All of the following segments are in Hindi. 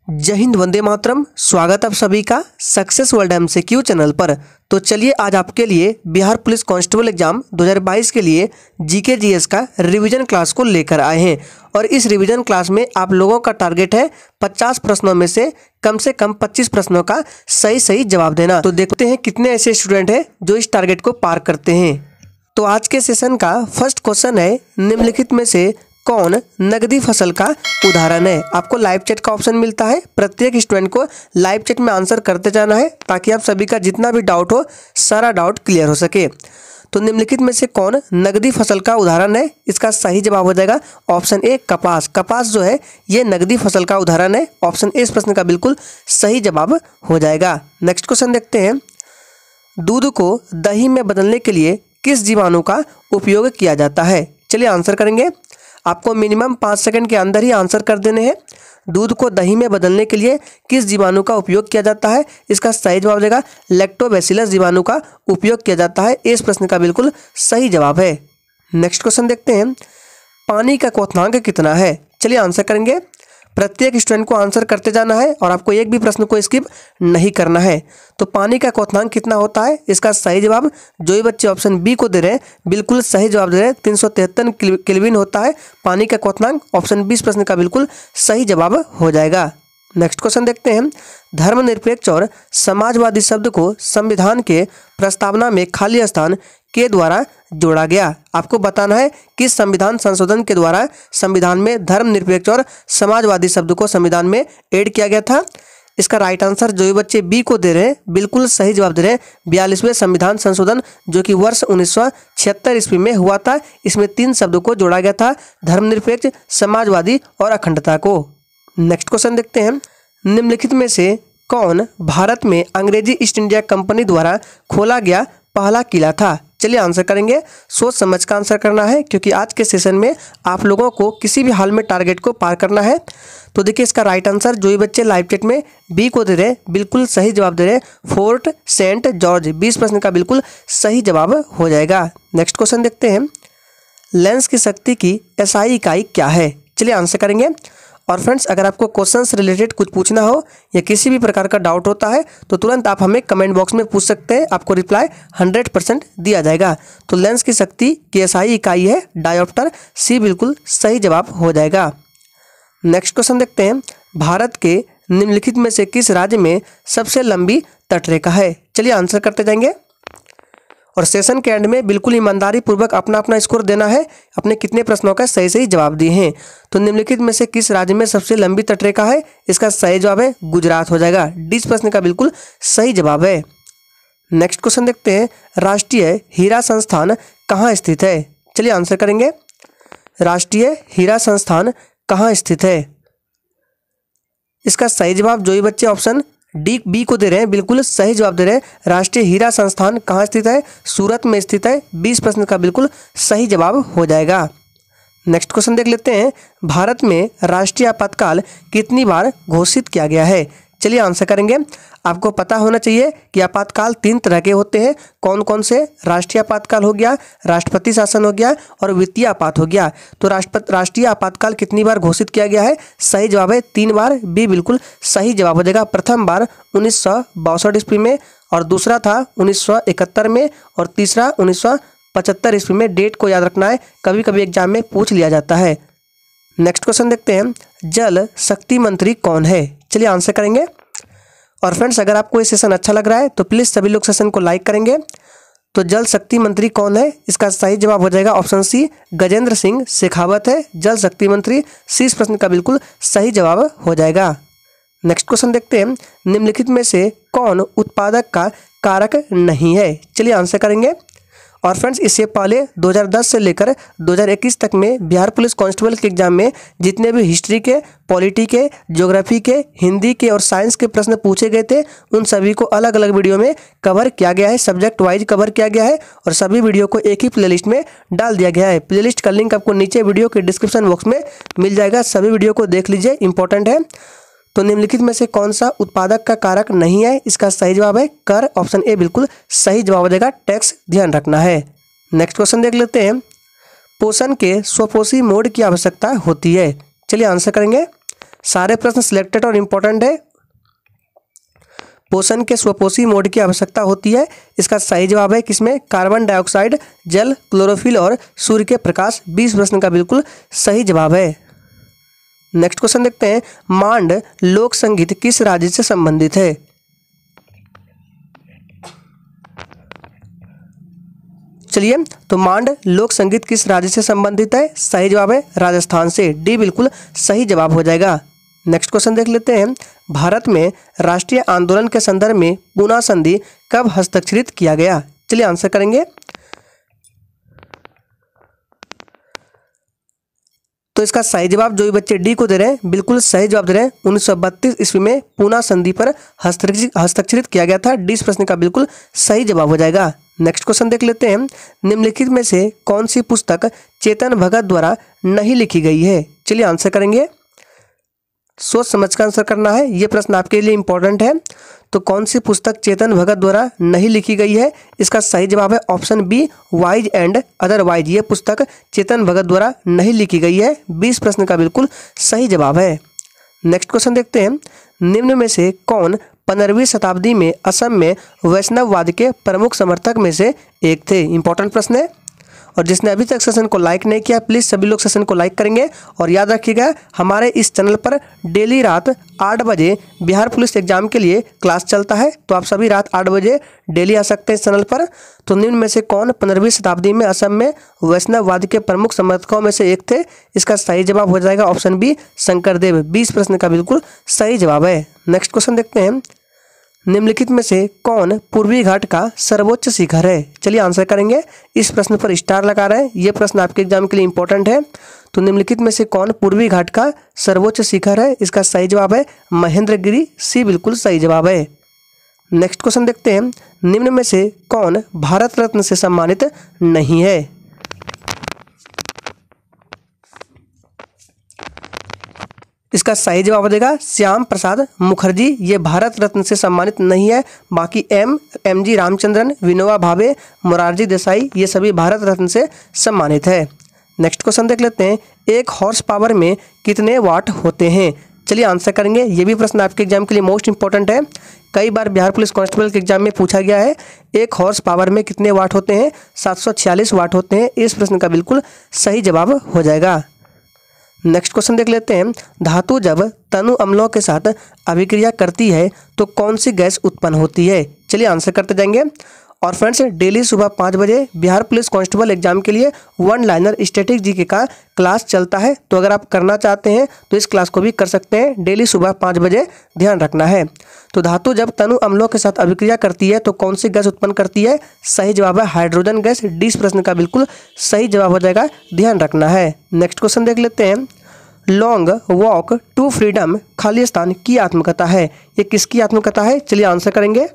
जय हिंद, वंदे मातरम। स्वागत आप सभी का सक्सेस वर्ल्ड MCQ चैनल पर। तो चलिए आज आपके लिए बिहार पुलिस कांस्टेबल एग्जाम 2022 के लिए जीके जीएस का रिवीजन क्लास को लेकर आए हैं। और इस रिवीजन क्लास में आप लोगों का टारगेट है 50 प्रश्नों में से कम 25 प्रश्नों का सही जवाब देना। तो देखते हैं कितने ऐसे स्टूडेंट हैं जो इस टारगेट को पार करते हैं। तो आज के सेशन का फर्स्ट क्वेश्चन है, निम्नलिखित में से कौन नकदी फसल का उदाहरण है। आपको लाइव चैट का ऑप्शन मिलता है। प्रत्येक स्टूडेंट को लाइव चैट में आंसर करते जाना है ताकि आप सभी का जितना भी डाउट हो सारा डाउट क्लियर हो सके। तो निम्नलिखित में से कौन नकदी फसल का उदाहरण है, इसका सही जवाब हो जाएगा ऑप्शन ए कपास। कपास जो है ये नकदी फसल का उदाहरण है। ऑप्शन ए इस प्रश्न का बिल्कुल सही जवाब हो जाएगा। नेक्स्ट क्वेश्चन देखते हैं, दूध को दही में बदलने के लिए किस जीवाणु का उपयोग किया जाता है। चलिए आंसर करेंगे। आपको मिनिमम 5 सेकंड के अंदर ही आंसर कर देने हैं। दूध को दही में बदलने के लिए किस जीवाणु का उपयोग किया जाता है, इसका सही जवाब देगा लैक्टोबैसिलस जीवाणु का उपयोग किया जाता है। इस प्रश्न का बिल्कुल सही जवाब है। नेक्स्ट क्वेश्चन देखते हैं, पानी का क्वथनांक कितना है। चलिए आंसर करेंगे। प्रत्येक स्टूडेंट को आंसर करते जाना है और आपको एक भी प्रश्न को स्किप नहीं करना है। तो पानी का क्वथनांक कितना होता है, इसका सही जवाब जो ही बच्चे ऑप्शन बी को दे रहे हैं बिल्कुल सही जवाब दे रहे हैं 373 केल्विन होता है पानी का क्वथनांक। ऑप्शन 20 प्रश्न का बिल्कुल सही जवाब हो जाएगा। नेक्स्ट क्वेश्चन देखते हैं, धर्मनिरपेक्ष और समाजवादी शब्द को संविधान के प्रस्तावना में खाली स्थान के द्वारा जोड़ा गया। आपको बताना है कि संविधान संशोधन के द्वारा संविधान में धर्मनिरपेक्ष और समाजवादी शब्द को संविधान में ऐड किया गया था। इसका राइट आंसर जो भी बच्चे बी को दे रहे हैं बिल्कुल सही जवाब दे रहे हैं 42वें संविधान संशोधन, जो कि वर्ष 1976 ईस्वी में हुआ था। इसमें 3 शब्दों को जोड़ा गया था, धर्मनिरपेक्ष, समाजवादी और अखंडता को। नेक्स्ट क्वेश्चन देखते हैं, निम्नलिखित में से कौन भारत में अंग्रेजी ईस्ट इंडिया कंपनी द्वारा खोला गया पहला किला था। चलिए आंसर करेंगे। सोच समझ का आंसर करना है क्योंकि आज के सेशन में आप लोगों को किसी भी हाल में टारगेट को पार करना है। तो देखिए इसका राइट आंसर जो भी बच्चे लाइव चैट में बी को दे रहे हैं बिल्कुल सही जवाब दे रहे हैं फोर्ट सेंट जॉर्ज। 20 प्रश्न का बिल्कुल सही जवाब हो जाएगा। नेक्स्ट क्वेश्चन देखते हैं, लेंस की शक्ति की SI इकाई क्या है। चलिए आंसर करेंगे। और फ्रेंड्स, अगर आपको क्वेश्चन से रिलेटेड कुछ पूछना हो या किसी भी प्रकार का डाउट होता है तो तुरंत आप हमें कमेंट बॉक्स में पूछ सकते हैं। आपको रिप्लाई 100% दिया जाएगा। तो लेंस की शक्ति की SI इकाई है डायोप्टर। सी बिल्कुल सही जवाब हो जाएगा। नेक्स्ट क्वेश्चन देखते हैं, भारत के निम्नलिखित में से किस राज्य में सबसे लंबी तटरेखा है। चलिए आंसर करते जाएंगे और सेशन के एंड में बिल्कुल ईमानदारी पूर्वक अपना स्कोर देना है। अपने कितने प्रश्नों का सही जवाब दिए हैं। तो निम्नलिखित में से किस राज्य में सबसे लंबी तटरेखा है, इसका सही जवाब है गुजरात हो जाएगा। 20 प्रश्न का बिल्कुल सही जवाब है। नेक्स्ट क्वेश्चन देखते हैं, राष्ट्रीय हीरा संस्थान कहाँ स्थित है। चलिए आंसर करेंगे। राष्ट्रीय हीरा संस्थान कहाँ स्थित है, इसका सही जवाब जो ही बच्चे ऑप्शन बी को दे रहे हैं बिल्कुल सही जवाब दे रहे हैं। राष्ट्रीय हीरा संस्थान कहाँ स्थित है, सूरत में स्थित है। 20 प्रश्न का बिल्कुल सही जवाब हो जाएगा। नेक्स्ट क्वेश्चन देख लेते हैं, भारत में राष्ट्रीय आपातकाल कितनी बार घोषित किया गया है। चलिए आंसर करेंगे। आपको पता होना चाहिए कि आपातकाल 3 तरह के होते हैं। कौन कौन से, राष्ट्रीय आपातकाल हो गया, राष्ट्रपति शासन हो गया और वित्तीय आपात हो गया। तो राष्ट्रीय आपातकाल कितनी बार घोषित किया गया है, सही जवाब है 3 बार। बी बिल्कुल सही जवाब हो जाएगा। प्रथम बार 1962 ईस्वी में और दूसरा था 1971 में और तीसरा 1975 ईस्वी में। डेट को याद रखना है, कभी कभी एग्जाम में पूछ लिया जाता है। नेक्स्ट क्वेश्चन देखते हैं, जल शक्ति मंत्री कौन है। चलिए आंसर करेंगे। और फ्रेंड्स, अगर आपको ये सेशन अच्छा लग रहा है तो प्लीज़ सभी लोग सेशन को लाइक करेंगे। तो जल शक्ति मंत्री कौन है, इसका सही जवाब हो जाएगा ऑप्शन सी गजेंद्र सिंह शेखावत है जल शक्ति मंत्री। 30 प्रश्न का बिल्कुल सही जवाब हो जाएगा। नेक्स्ट क्वेश्चन देखते हैं, निम्नलिखित में से कौन उत्पादक का कारक नहीं है। चलिए आंसर करेंगे। और फ्रेंड्स, इससे पहले 2010 से लेकर 2021 तक में बिहार पुलिस कांस्टेबल के एग्जाम में जितने भी हिस्ट्री के, पॉलिटी के, ज्योग्राफी के, हिंदी के और साइंस के प्रश्न पूछे गए थे उन सभी को अलग अलग वीडियो में कवर किया गया है, सब्जेक्ट वाइज कवर किया गया है और सभी वीडियो को एक ही प्लेलिस्ट में डाल दिया गया है। प्लेलिस्ट का लिंक आपको नीचे वीडियो के डिस्क्रिप्शन बॉक्स में मिल जाएगा। सभी वीडियो को देख लीजिए, इंपॉर्टेंट है। तो निम्नलिखित में से कौन सा उत्पादक का कारक नहीं है, इसका सही जवाब है कर। ऑप्शन ए बिल्कुल सही जवाब हो जाएगा, टैक्स ध्यान रखना है। नेक्स्ट क्वेश्चन देख लेते हैं, पोषण के स्वपोषी मोड की आवश्यकता होती है। चलिए आंसर करेंगे। सारे प्रश्न सिलेक्टेड और इम्पोर्टेंट है। पोषण के स्वपोषी मोड की आवश्यकता होती है, इसका सही जवाब है किसमें, कार्बन डाइऑक्साइड, जल, क्लोरोफिल और सूर्य के प्रकाश। 20 प्रश्न का बिल्कुल सही जवाब है। नेक्स्ट क्वेश्चन देखते हैं, मांड लोक संगीत किस राज्य से संबंधित है। चलिए, तो मांड लोक संगीत किस राज्य से संबंधित है, सही जवाब है राजस्थान से। डी बिल्कुल सही जवाब हो जाएगा। नेक्स्ट क्वेश्चन देख लेते हैं, भारत में राष्ट्रीय आंदोलन के संदर्भ में पूना संधि कब हस्ताक्षरित किया गया। चलिए आंसर करेंगे। तो इसका सही जवाब जो भी बच्चे डी को दे रहे हैं बिल्कुल सही जवाब दे रहे हैं। 1932 ईस्वी में पूना संधि पर हस्ताक्षरित किया गया था। 20 प्रश्न का बिल्कुल सही जवाब हो जाएगा। नेक्स्ट क्वेश्चन देख लेते हैं, निम्नलिखित में से कौन सी पुस्तक चेतन भगत द्वारा नहीं लिखी गई है। चलिए आंसर करेंगे, सोच समझ कर आंसर करना है, ये प्रश्न आपके लिए इंपॉर्टेंट है। तो कौन सी पुस्तक चेतन भगत द्वारा नहीं लिखी गई है, इसका सही जवाब है option B, wise and otherwise. ये पुस्तक चेतन भगत द्वारा नहीं लिखी गई है। 20 प्रश्न का बिल्कुल सही जवाब है। नेक्स्ट क्वेश्चन देखते हैं, निम्न में से कौन 15वीं शताब्दी में असम में वैष्णववाद के प्रमुख समर्थक में से एक थे। इंपॉर्टेंट प्रश्न है, और जिसने अभी तक सेशन को लाइक नहीं किया प्लीज़ सभी लोग सेशन को लाइक करेंगे। और याद रखिएगा, हमारे इस चैनल पर डेली रात 8 बजे बिहार पुलिस एग्जाम के लिए क्लास चलता है, तो आप सभी रात 8 बजे डेली आ सकते हैं इस चैनल पर। तो निम्न में से कौन 15वीं शताब्दी में असम में वैष्णववाद के प्रमुख समर्थकों में से एक थे, इसका सही जवाब हो जाएगा ऑप्शन बी, शंकरदेव। 20 प्रश्न का बिल्कुल सही जवाब है। नेक्स्ट क्वेश्चन देखते हैं, निम्नलिखित में से कौन पूर्वी घाट का सर्वोच्च शिखर है। चलिए आंसर करेंगे। इस प्रश्न पर स्टार लगा रहे हैं, ये प्रश्न आपके एग्जाम के लिए इंपॉर्टेंट है। तो निम्नलिखित में से कौन पूर्वी घाट का सर्वोच्च शिखर है, इसका सही जवाब है महेंद्रगिरी। सी बिल्कुल सही जवाब है। नेक्स्ट क्वेश्चन देखते हैं, निम्न में से कौन भारत रत्न से सम्मानित नहीं है। इसका सही जवाब देगा श्याम प्रसाद मुखर्जी। ये भारत रत्न से सम्मानित नहीं है। बाकी एम जी रामचंद्रन, विनोबा भावे, मोरारजी देसाई ये सभी भारत रत्न से सम्मानित है। नेक्स्ट क्वेश्चन देख लेते हैं, एक हॉर्स पावर में कितने वाट होते हैं। चलिए आंसर करेंगे। ये भी प्रश्न आपके एग्जाम के लिए मोस्ट इंपॉर्टेंट है, कई बार बिहार पुलिस कांस्टेबल के एग्जाम में पूछा गया है। एक हॉर्स पावर में कितने वाट होते हैं, 746 वाट होते हैं। इस प्रश्न का बिल्कुल सही जवाब हो जाएगा। नेक्स्ट क्वेश्चन देख लेते हैं, धातु जब तनु अम्लों के साथ अभिक्रिया करती है तो कौन सी गैस उत्पन्न होती है। चलिए आंसर करते जाएंगे। और फ्रेंड्स, डेली सुबह 5 बजे बिहार पुलिस कांस्टेबल एग्जाम के लिए 1 लाइनर स्टैटिक जीके का क्लास चलता है, तो अगर आप करना चाहते हैं तो इस क्लास को भी कर सकते हैं। डेली सुबह 5 बजे ध्यान रखना है। तो धातु जब तनु अम्लों के साथ अभिक्रिया करती है तो कौन सी गैस उत्पन्न करती है, सही जवाब है हाइड्रोजन गैस। 20 प्रश्न का बिल्कुल सही जवाब हो जाएगा, ध्यान रखना है। नेक्स्ट क्वेश्चन देख लेते हैं, Long Walk to Freedom Khalistan की आत्मकथा है, ये किसकी आत्मकथा है। चलिए आंसर करेंगे।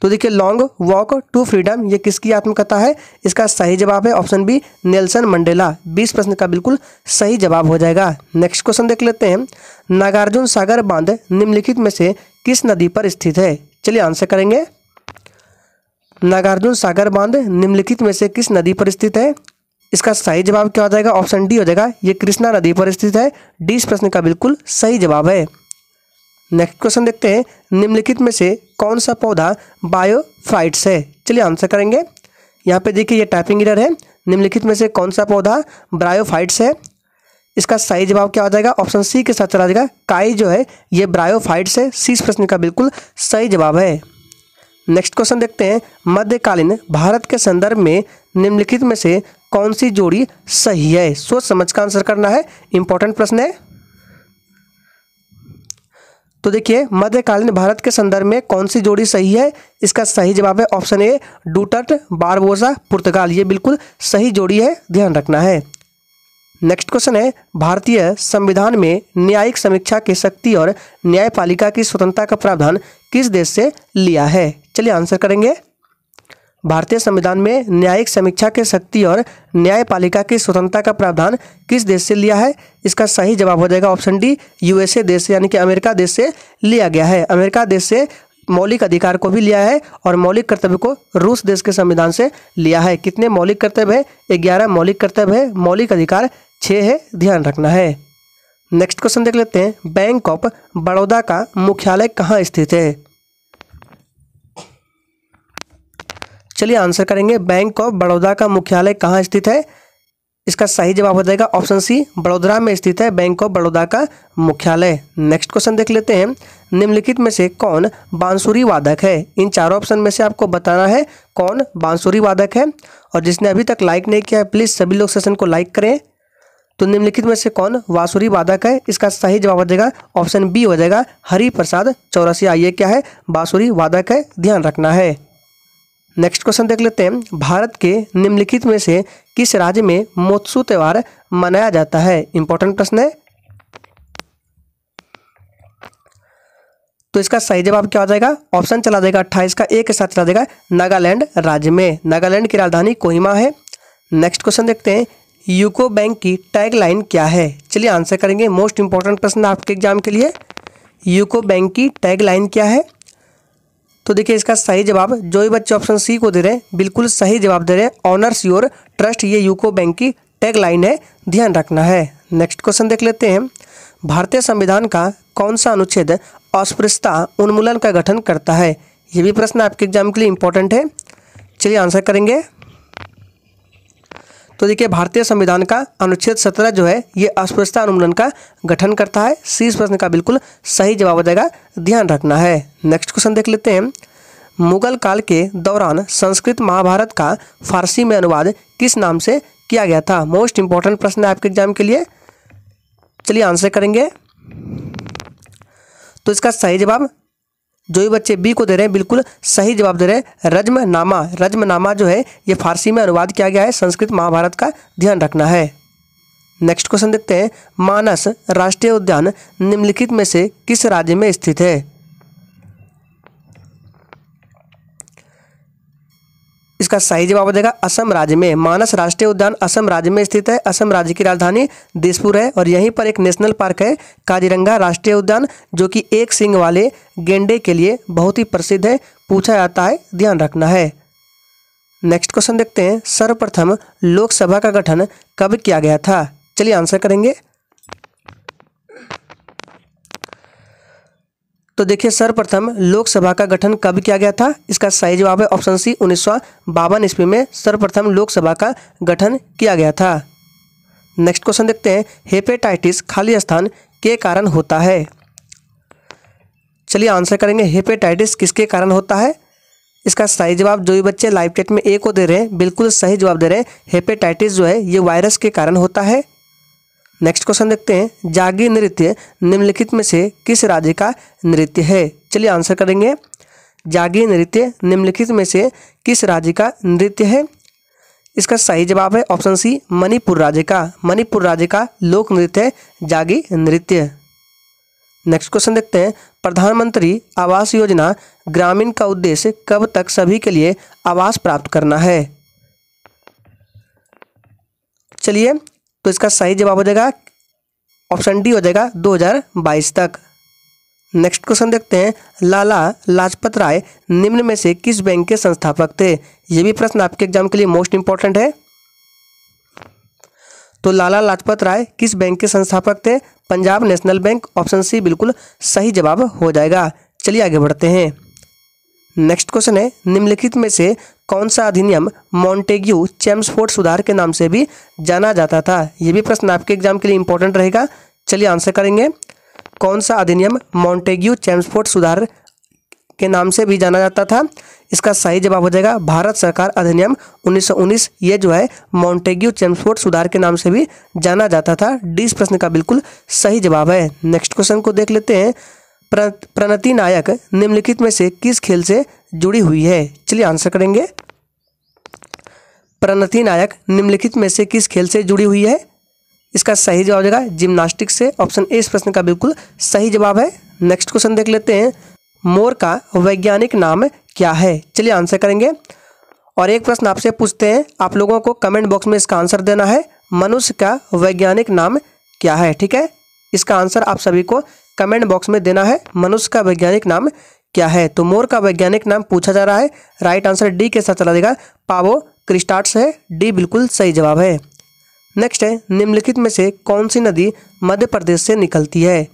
तो देखिए, लॉन्ग वॉक टू फ्रीडम ये किसकी आत्मकथा है, इसका सही जवाब है ऑप्शन बी, नेल्सन मंडेला। 20 प्रश्न का बिल्कुल सही जवाब हो जाएगा। नेक्स्ट क्वेश्चन देख लेते हैं, नागार्जुन सागर बांध निम्नलिखित में से किस नदी पर स्थित है। चलिए आंसर करेंगे। नागार्जुन सागर बांध निम्नलिखित में से किस नदी पर स्थित है, इसका सही जवाब क्या हो जाएगा, ऑप्शन डी हो जाएगा, ये कृष्णा नदी पर स्थित है। 20 प्रश्न का बिल्कुल सही जवाब है। नेक्स्ट क्वेश्चन देखते हैं, निम्नलिखित में से कौन सा पौधा बायोफाइट्स है। चलिए आंसर करेंगे। यहाँ पे देखिए ये टाइपिंग एरर है। निम्नलिखित में से कौन सा पौधा ब्रायोफाइट्स है, इसका सही जवाब क्या हो जाएगा, ऑप्शन सी के साथ चला जाएगा, काई जो है ये ब्रायोफाइट्स है। 30 प्रश्न का बिल्कुल सही जवाब है। नेक्स्ट क्वेश्चन देखते हैं, मध्यकालीन भारत के संदर्भ में निम्नलिखित में से कौन सी जोड़ी सही है। सोच समझ कर आंसर करना है, इंपॉर्टेंट प्रश्न है। तो देखिए, मध्यकालीन भारत के संदर्भ में कौन सी जोड़ी सही है, इसका सही जवाब है ऑप्शन ए, डूटर्ट बारबोसा पुर्तगाल। ये बिल्कुल सही जोड़ी है, ध्यान रखना है। नेक्स्ट क्वेश्चन है, भारतीय संविधान में न्यायिक समीक्षा की शक्ति और न्यायपालिका की स्वतंत्रता का प्रावधान किस देश से लिया है। चलिए आंसर करेंगे। भारतीय संविधान में न्यायिक समीक्षा की शक्ति और न्यायपालिका की स्वतंत्रता का प्रावधान किस देश से लिया है, इसका सही जवाब हो जाएगा ऑप्शन डी, यूएसए देश से, यानी कि अमेरिका देश से लिया गया है। अमेरिका देश से मौलिक अधिकार को भी लिया है और मौलिक कर्तव्य को रूस देश के संविधान से लिया है। कितने मौलिक कर्तव्य है, 11 मौलिक कर्तव्य है, मौलिक अधिकार 6 है, ध्यान रखना है। नेक्स्ट क्वेश्चन देख लेते हैं, बैंक ऑफ बड़ौदा का मुख्यालय कहाँ स्थित है? चलिए आंसर करेंगे, बैंक ऑफ बड़ौदा का मुख्यालय कहाँ स्थित है? इसका सही जवाब हो जाएगा ऑप्शन सी, वडोदरा में स्थित है बैंक ऑफ बड़ौदा का मुख्यालय। नेक्स्ट क्वेश्चन देख लेते हैं, निम्नलिखित में से कौन बांसुरी वादक है? इन चारों ऑप्शन में से आपको बताना है कौन बांसुरी वादक है। और जिसने अभी तक लाइक नहीं किया है प्लीज़ सभी लोग सेशन को लाइक करें। तो निम्नलिखित में से कौन बांसुरी वादक है? इसका सही जवाब हो जाएगा ऑप्शन बी हो जाएगा, हरिप्रसाद चौरसिया। ये क्या है? बांसुरी वादक है, ध्यान रखना है। नेक्स्ट क्वेश्चन देख लेते हैं, भारत के निम्नलिखित में से किस राज्य में मोत्सु त्योहार मनाया जाता है? इंपॉर्टेंट प्रश्न है। तो इसका सही जवाब क्या हो जाएगा? ऑप्शन चला जाएगा 28 का एक के साथ चला जाएगा, नागालैंड राज्य में। नागालैंड की राजधानी कोहिमा है। नेक्स्ट क्वेश्चन देखते हैं, यूको बैंक की टैगलाइन क्या है? चलिए आंसर करेंगे, मोस्ट इंपॉर्टेंट प्रश्न आपके एग्जाम के लिए। यूको बैंक की टैगलाइन क्या है? तो देखिए इसका सही जवाब, जो भी बच्चे ऑप्शन सी को दे रहे हैं बिल्कुल सही जवाब दे रहे हैं, ऑनर्स योर ट्रस्ट। ये यूको बैंक की टैगलाइन है, ध्यान रखना है। नेक्स्ट क्वेश्चन देख लेते हैं, भारतीय संविधान का कौन सा अनुच्छेद अस्पृश्यता उन्मूलन का गठन करता है? ये भी प्रश्न आपके एग्जाम के लिए इंपॉर्टेंट है। चलिए आंसर करेंगे। तो देखिए भारतीय संविधान का अनुच्छेद 17 जो है ये अस्पृश्यता उन्मूलन का गठन करता है। सी इस प्रश्न का बिल्कुल सही जवाब हो जाएगा, ध्यान रखना है। नेक्स्ट क्वेश्चन देख लेते हैं, मुगल काल के दौरान संस्कृत महाभारत का फारसी में अनुवाद किस नाम से किया गया था? मोस्ट इंपॉर्टेंट प्रश्न है आपके एग्जाम के लिए। चलिए आंसर करेंगे। तो इसका सही जवाब, जो भी बच्चे बी को दे रहे हैं बिल्कुल सही जवाब दे रहे हैं, रज्मनामा। रज्मनामा जो है ये फारसी में अनुवाद किया गया है संस्कृत महाभारत का, ध्यान रखना है। नेक्स्ट क्वेश्चन देखते हैं, मानस राष्ट्रीय उद्यान निम्नलिखित में से किस राज्य में स्थित है? इसका सही जवाब हो जाएगा असम राज्य में। मानस राष्ट्रीय उद्यान असम राज्य में स्थित है। असम राज्य की राजधानी दिसपुर है और यहीं पर एक नेशनल पार्क है काजीरंगा राष्ट्रीय उद्यान, जो कि एक सींग वाले गेंडे के लिए बहुत ही प्रसिद्ध है, पूछा जाता है, ध्यान रखना है। नेक्स्ट क्वेश्चन देखते हैं, सर्वप्रथम लोकसभा का गठन कब किया गया था? चलिए आंसर करेंगे। तो देखिए सर्वप्रथम लोकसभा का गठन कब किया गया था? इसका सही जवाब है ऑप्शन सी, 1952 ईस्वी में सर्वप्रथम लोकसभा का गठन किया गया था। नेक्स्ट क्वेश्चन देखते हैं, हेपेटाइटिस खाली स्थान के कारण होता है? चलिए आंसर करेंगे, हेपेटाइटिस किसके कारण होता है? इसका सही जवाब, जो भी बच्चे लाइव टेट में ए को दे रहे हैं बिल्कुल सही जवाब दे रहे हैं, हेपेटाइटिस जो है ये वायरस के कारण होता है। नेक्स्ट क्वेश्चन देखते हैं, जागी नृत्य निम्नलिखित में से किस राज्य का नृत्य है? चलिए आंसर करेंगे, जागी नृत्य निम्नलिखित में से किस राज्य का नृत्य है? इसका सही जवाब है ऑप्शन सी, मणिपुर राज्य का। मणिपुर राज्य का लोक नृत्य है जागी नृत्य। नेक्स्ट क्वेश्चन देखते हैं, प्रधानमंत्री आवास योजना ग्रामीण का उद्देश्य कब तक सभी के लिए आवास प्राप्त करना है? चलिए तो इसका सही जवाब हो जाएगा ऑप्शन डी हो जाएगा 2022 तक। नेक्स्ट क्वेश्चन देखते हैं, लाला लाजपत राय निम्न में से किस बैंक के संस्थापक थे? ये भी प्रश्न आपके एग्जाम के लिए मोस्ट इंपॉर्टेंट है। तो लाला लाजपत राय किस बैंक के संस्थापक थे? Punjab National Bank. Option C बिल्कुल सही जवाब हो जाएगा। चलिए आगे बढ़ते हैं। नेक्स्ट क्वेश्चन है, निम्नलिखित में से कौन सा अधिनियम मॉन्टेग्यू चेम्सफोर्ड सुधार के नाम से भी जाना जाता था? ये भी प्रश्न आपके एग्जाम के लिए इंपॉर्टेंट रहेगा। चलिए आंसर करेंगे, कौन सा अधिनियम मॉन्टेग्यू चेम्सफोर्ड सुधार के नाम से भी जाना जाता था? इसका सही जवाब हो जाएगा भारत सरकार अधिनियम 1919। ये जो है मॉन्टेग्यू चेम्सफोर्ड सुधार के नाम से भी जाना जाता था। डी इस प्रश्न का बिल्कुल सही जवाब है। नेक्स्ट क्वेश्चन को देख लेते हैं, प्रणति नायक निम्नलिखित में से किस खेल से जुड़ी हुई है? चलिए आंसर करेंगे, प्रणति नायक निम्नलिखित में से किस खेल से जुड़ी हुई है? इसका सही जवाब हो जाएगा जिम्नास्टिक्स से। ऑप्शन ए इस प्रश्न का बिल्कुल सही जवाब है। नेक्स्ट क्वेश्चन देख लेते हैं, मोर का वैज्ञानिक नाम क्या है? चलिए आंसर करेंगे। और एक प्रश्न आपसे पूछते हैं, आप लोगों को कमेंट बॉक्स में इसका आंसर देना है, मनुष्य का वैज्ञानिक नाम क्या है? ठीक है, इसका आंसर आप सभी को कमेंट बॉक्स में देना है, मनुष्य का वैज्ञानिक नाम क्या है? तो मोर का वैज्ञानिक नाम पूछा जा रहा है। राइट आंसर डी के साथ चला देगा, पावो क्रिस्टाट्स है। डी बिल्कुल सही जवाब है। नेक्स्ट है, निम्नलिखित में से कौन सी नदी मध्य प्रदेश से निकलती है?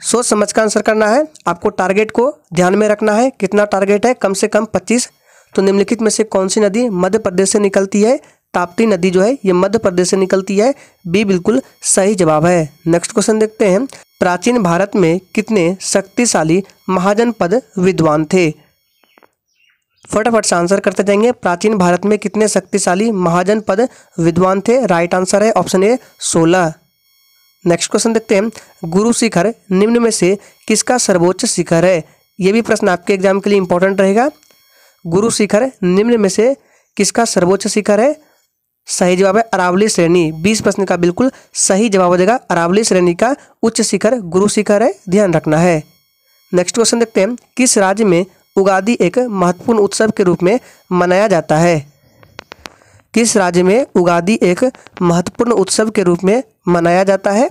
सोच समझ कर आंसर करना है। आपको टारगेट को ध्यान में रखना है। कितना टारगेट है? कम से कम 25। तो निम्नलिखित में से कौन सी नदी मध्य प्रदेश से निकलती है? ताप्ती नदी जो है ये मध्य प्रदेश से निकलती है। बी बिल्कुल सही जवाब है। नेक्स्ट क्वेश्चन देखते हैं, प्राचीन भारत में कितने शक्तिशाली महाजनपद विद्वान थे? फटाफट से आंसर करते जाएंगे। प्राचीन भारत में कितने शक्तिशाली महाजनपद विद्वान थे? राइट आंसर है ऑप्शन ए 16। नेक्स्ट क्वेश्चन देखते हैं, गुरु शिखर निम्न में से किसका सर्वोच्च शिखर है? ये भी प्रश्न आपके एग्जाम के लिए इंपॉर्टेंट रहेगा। गुरु शिखर निम्न में से किसका सर्वोच्च शिखर है? सही जवाब है अरावली श्रेणी। 20 प्रश्न का बिल्कुल सही जवाब हो जाएगा। अरावली श्रेणी का उच्च शिखर गुरु शिखर है, ध्यान रखना है। नेक्स्ट क्वेश्चन देखते हैं, किस राज्य में उगादि एक महत्वपूर्ण उत्सव के रूप में मनाया जाता है? किस राज्य में उगादि एक महत्वपूर्ण उत्सव के रूप में मनाया जाता है?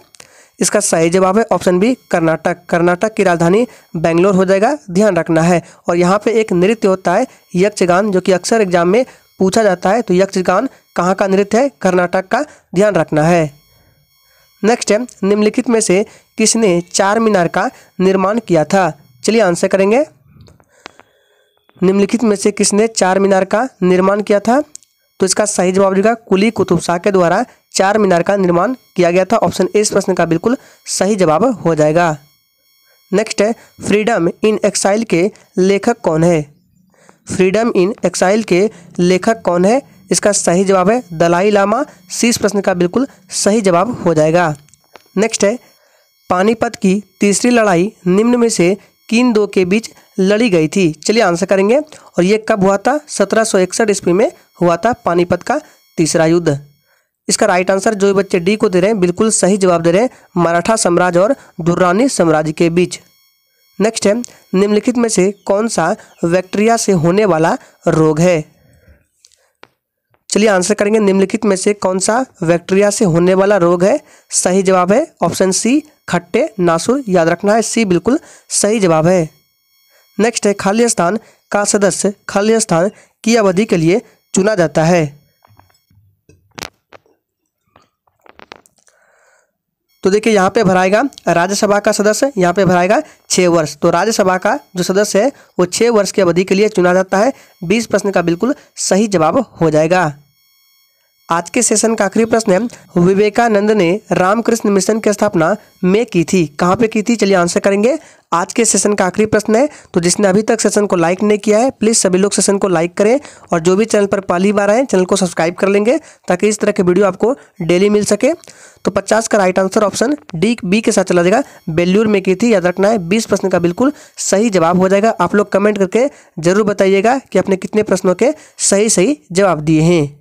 इसका सही जवाब है ऑप्शन बी कर्नाटक। कर्नाटक की राजधानी बेंगलोर हो जाएगा, ध्यान रखना है। और यहाँ पे एक नृत्य होता है यक्षगान, जो कि अक्सर एग्जाम में पूछा जाता है। तो यक्षगान कहाँ का नृत्य है? कर्नाटक का, ध्यान रखना है। नेक्स्ट है, निम्नलिखित में से किसने चार मीनार का निर्माण किया था? चलिए आंसर करेंगे। निम्नलिखित में से किसने चार मीनार का निर्माण किया था? तो इसका सही जवाब होगा कुली कुतुब शाह के द्वारा चार मीनार का निर्माण किया गया था। ऑप्शन ए इस प्रश्न का बिल्कुल सही जवाब हो जाएगा। नेक्स्ट है, फ्रीडम इन एक्साइल के लेखक कौन है? फ्रीडम इन एक्साइल के लेखक कौन है? इसका सही जवाब है दलाई लामा। सी इस प्रश्न का बिल्कुल सही जवाब हो जाएगा। नेक्स्ट है, पानीपत की तीसरी लड़ाई निम्न में से किन दो के बीच लड़ी गई थी? चलिए आंसर करेंगे। और ये कब हुआ था? 1761 ईस्वी में हुआ था पानीपत का तीसरा युद्ध। इसका राइट आंसर जो बच्चे डी को दे रहे हैं बिल्कुल सही जवाब दे रहे हैं, मराठा साम्राज्य और दुर्रानी साम्राज्य के बीच। नेक्स्ट है, निम्नलिखित में से कौन सा बैक्टीरिया से होने वाला रोग है? चलिए आंसर करेंगे। निम्नलिखित में से कौन सा बैक्टीरिया से होने वाला रोग है? सही जवाब है ऑप्शन सी खट्टे नासुर, याद रखना है। सी बिल्कुल सही जवाब है। नेक्स्ट है, खाली स्थान का सदस्य खाली स्थान की अवधि के लिए चुना जाता है। तो देखिए यहाँ पे भराएगा राज्यसभा का सदस्य, यहाँ पे भराएगा 6 वर्ष। तो राज्यसभा का जो सदस्य है वो 6 वर्ष की अवधि के लिए चुना जाता है। 20 प्रश्न का बिल्कुल सही जवाब हो जाएगा। आज के सेशन का आखिरी प्रश्न है, विवेकानंद ने रामकृष्ण मिशन की स्थापना में की थी? कहाँ पे की थी? चलिए आंसर करेंगे। आज के सेशन का आखिरी प्रश्न है। तो जिसने अभी तक सेशन को लाइक नहीं किया है प्लीज़ सभी लोग सेशन को लाइक करें, और जो भी चैनल पर पहली बार आए चैनल को सब्सक्राइब कर लेंगे ताकि इस तरह के वीडियो आपको डेली मिल सके। तो 50 का right answer option D B के साथ चला जाएगा, बेल्लूर में की थी, याद रखना है। 20 प्रश्न का बिल्कुल सही जवाब हो जाएगा। आप लोग कमेंट करके जरूर बताइएगा कि आपने कितने प्रश्नों के सही जवाब दिए हैं।